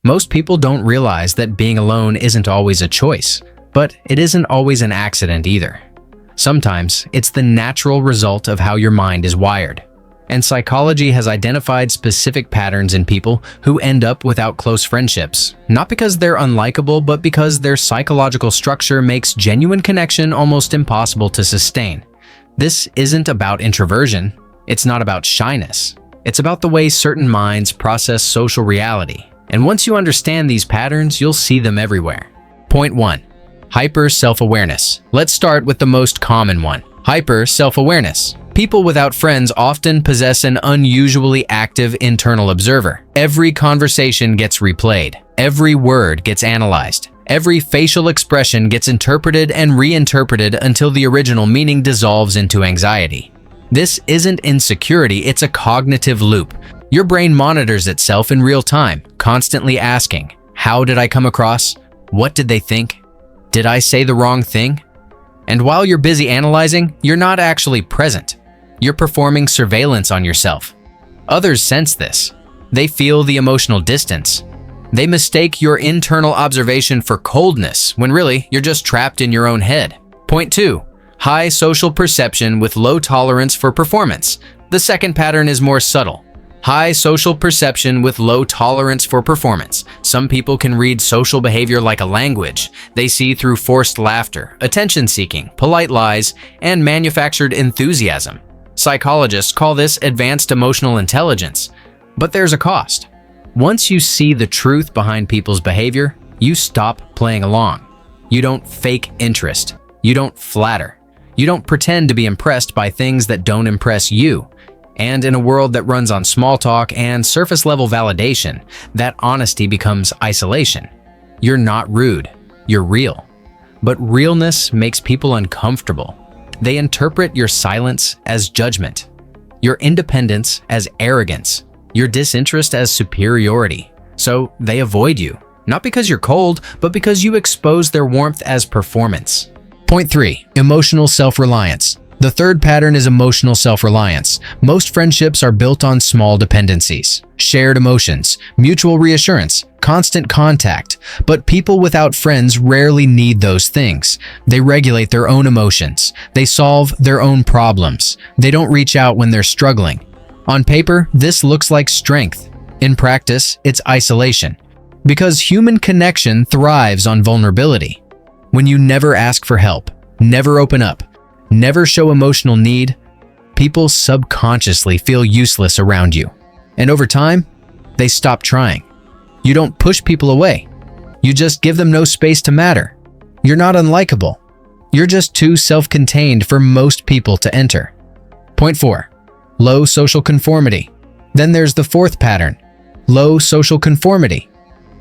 Most people don't realize that being alone isn't always a choice, but it isn't always an accident either. Sometimes it's the natural result of how your mind is wired. And psychology has identified specific patterns in people who end up without close friendships, not because they're unlikable, but because their psychological structure makes genuine connection almost impossible to sustain. This isn't about introversion. It's not about shyness. It's about the way certain minds process social reality. And once you understand these patterns, you'll see them everywhere. Point 1. Hyper self-awareness. Let's start with the most common one. Hyper self-awareness. People without friends often possess an unusually active internal observer. Every conversation gets replayed. Every word gets analyzed. Every facial expression gets interpreted and reinterpreted until the original meaning dissolves into anxiety. This isn't insecurity, it's a cognitive loop. Your brain monitors itself in real time, constantly asking, how did I come across? What did they think? Did I say the wrong thing? And while you're busy analyzing, you're not actually present. You're performing surveillance on yourself. Others sense this. They feel the emotional distance. They mistake your internal observation for coldness, when really you're just trapped in your own head. Point 2. High social perception with low tolerance for performance. The second pattern is more subtle. High social perception with low tolerance for performance. Some people can read social behavior like a language. They see through forced laughter, attention-seeking, polite lies, and manufactured enthusiasm. Psychologists call this advanced emotional intelligence. But there's a cost. Once you see the truth behind people's behavior, you stop playing along. You don't fake interest. You don't flatter. You don't pretend to be impressed by things that don't impress you. And in a world that runs on small talk and surface-level validation, that honesty becomes isolation. You're not rude. You're real. But realness makes people uncomfortable. They interpret your silence as judgment, your independence as arrogance, your disinterest as superiority. So they avoid you, not because you're cold, but because you expose their warmth as performance. Point 3. Emotional self-reliance. The third pattern is emotional self-reliance. Most friendships are built on small dependencies, shared emotions, mutual reassurance, constant contact. But people without friends rarely need those things. They regulate their own emotions. They solve their own problems. They don't reach out when they're struggling. On paper, this looks like strength. In practice, it's isolation. Because human connection thrives on vulnerability. When you never ask for help, never open up, never show emotional need, people subconsciously feel useless around you. And over time, they stop trying. You don't push people away. You just give them no space to matter. You're not unlikable. You're just too self-contained for most people to enter. Point 4. Low social conformity. Then there's the fourth pattern, low social conformity.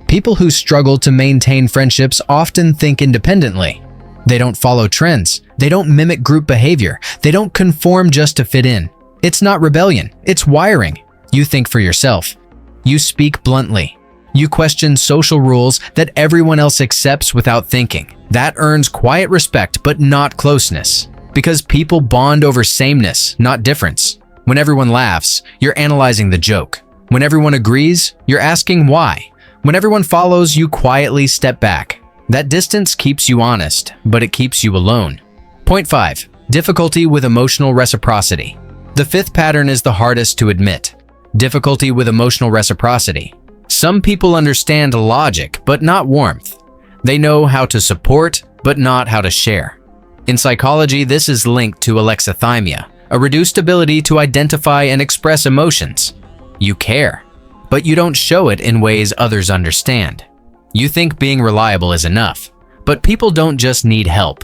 People who struggle to maintain friendships often think independently. They don't follow trends. They don't mimic group behavior. They don't conform just to fit in. It's not rebellion. It's wiring. You think for yourself. You speak bluntly. You question social rules that everyone else accepts without thinking. That earns quiet respect, but not closeness. Because people bond over sameness, not difference. When everyone laughs, you're analyzing the joke. When everyone agrees, you're asking why. When everyone follows, you quietly step back. That distance keeps you honest, but it keeps you alone. Point 5. Difficulty with emotional reciprocity. The fifth pattern is the hardest to admit. Difficulty with emotional reciprocity. Some people understand logic, but not warmth. They know how to support, but not how to share. In psychology, this is linked to alexithymia, a reduced ability to identify and express emotions. You care, but you don't show it in ways others understand. You think being reliable is enough, but people don't just need help.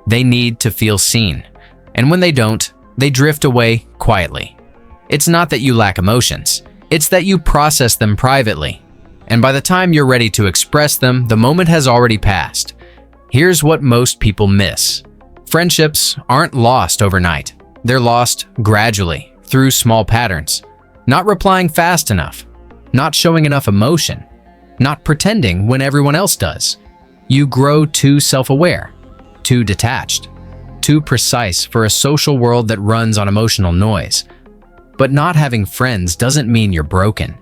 They need to feel seen. And when they don't, they drift away quietly. It's not that you lack emotions. It's that you process them privately. And by the time you're ready to express them, the moment has already passed. Here's what most people miss. Friendships aren't lost overnight. They're lost gradually, through small patterns. Not replying fast enough. Not showing enough emotion. Not pretending when everyone else does. You grow too self-aware, too detached, too precise for a social world that runs on emotional noise. But not having friends doesn't mean you're broken.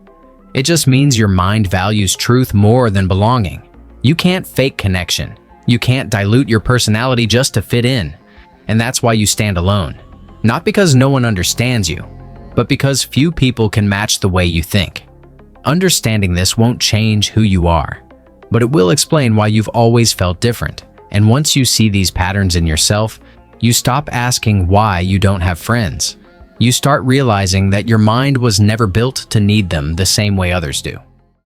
It just means your mind values truth more than belonging. You can't fake connection. You can't dilute your personality just to fit in. And that's why you stand alone. Not because no one understands you, but because few people can match the way you think. Understanding this won't change who you are, but it will explain why you've always felt different. And once you see these patterns in yourself, you stop asking why you don't have friends. You start realizing that your mind was never built to need them the same way others do.